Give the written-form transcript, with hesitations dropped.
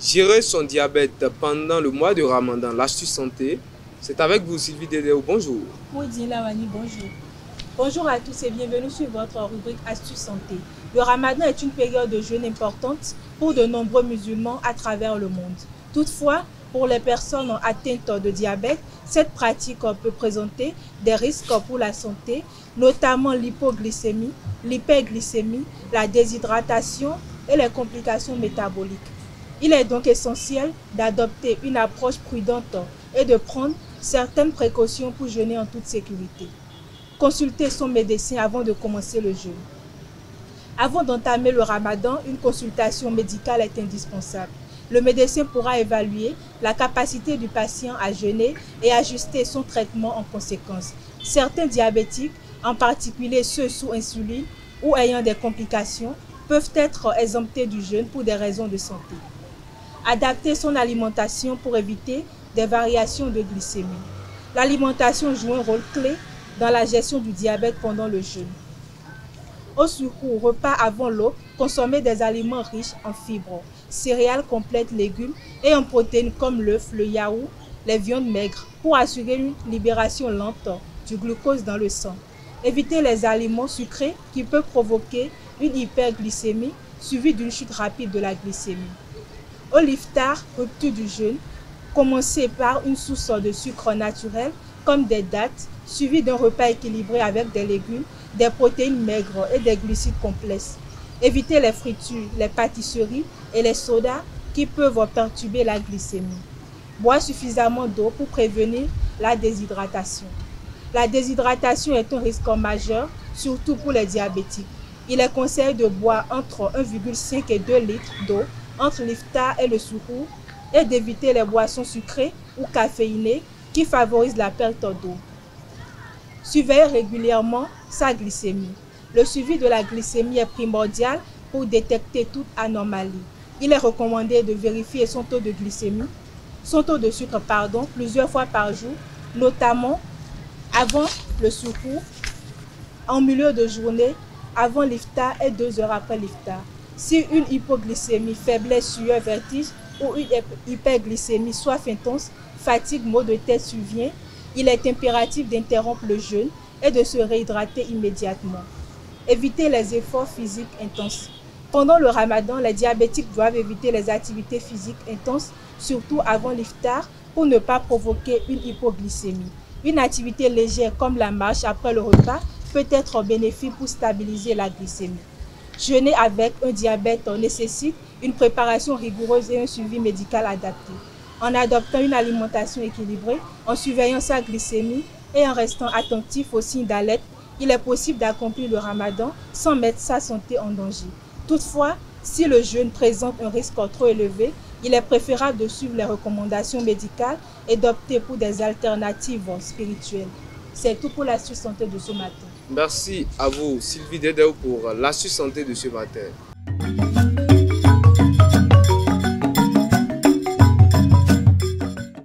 Gérer son diabète pendant le mois de Ramadan, l'astuce santé, c'est avec vous Sylvie Dédéo, bonjour. Maudine Lawani, bonjour. Bonjour à tous et bienvenue sur votre rubrique Astuces santé. Le Ramadan est une période de jeûne importante pour de nombreux musulmans à travers le monde. Toutefois, pour les personnes atteintes de diabète, cette pratique peut présenter des risques pour la santé, notamment l'hypoglycémie, l'hyperglycémie, la déshydratation et les complications métaboliques. Il est donc essentiel d'adopter une approche prudente et de prendre certaines précautions pour jeûner en toute sécurité. Consulter son médecin avant de commencer le jeûne. Avant d'entamer le Ramadan, une consultation médicale est indispensable. Le médecin pourra évaluer la capacité du patient à jeûner et ajuster son traitement en conséquence. Certains diabétiques, en particulier ceux sous insuline ou ayant des complications, peuvent être exemptés du jeûne pour des raisons de santé. Adapter son alimentation pour éviter des variations de glycémie. L'alimentation joue un rôle clé dans la gestion du diabète pendant le jeûne. Au secours, repas avant l'aube, consommer des aliments riches en fibres, céréales complètes, légumes et en protéines comme l'œuf, le yaourt, les viandes maigres pour assurer une libération lente du glucose dans le sang. Éviter les aliments sucrés qui peuvent provoquer une hyperglycémie suivie d'une chute rapide de la glycémie. Au iftar, rupture du jeûne, commencer par une source de sucre naturel comme des dattes, suivi d'un repas équilibré avec des légumes, des protéines maigres et des glucides complexes. Éviter les fritures, les pâtisseries et les sodas qui peuvent perturber la glycémie. Boire suffisamment d'eau pour prévenir la déshydratation. La déshydratation est un risque majeur, surtout pour les diabétiques. Il est conseillé de boire entre 1,5 et 2 litres d'eau entre l'iftar et le souhour et d'éviter les boissons sucrées ou caféinées qui favorisent la perte d'eau. Surveiller régulièrement sa glycémie. Le suivi de la glycémie est primordial pour détecter toute anomalie. Il est recommandé de vérifier son taux de sucre plusieurs fois par jour, notamment avant le souhour, en milieu de journée, avant l'iftar et 2 heures après l'iftar. Si une hypoglycémie, faiblesse, sueur, vertige ou une hyperglycémie, soif intense, fatigue, maux de tête survient, il est impératif d'interrompre le jeûne et de se réhydrater immédiatement. Éviter les efforts physiques intenses. Pendant le Ramadan, les diabétiques doivent éviter les activités physiques intenses, surtout avant l'iftar, pour ne pas provoquer une hypoglycémie. Une activité légère comme la marche après le repas peut être bénéfique pour stabiliser la glycémie. Jeûner avec un diabète nécessite une préparation rigoureuse et un suivi médical adapté. En adoptant une alimentation équilibrée, en surveillant sa glycémie et en restant attentif aux signes d'alerte, il est possible d'accomplir le Ramadan sans mettre sa santé en danger. Toutefois, si le jeûne présente un risque trop élevé, il est préférable de suivre les recommandations médicales et d'opter pour des alternatives spirituelles. C'est tout pour l'astuce santé de ce matin. Merci à vous Sylvie Dédéo pour l'astuce santé de ce matin.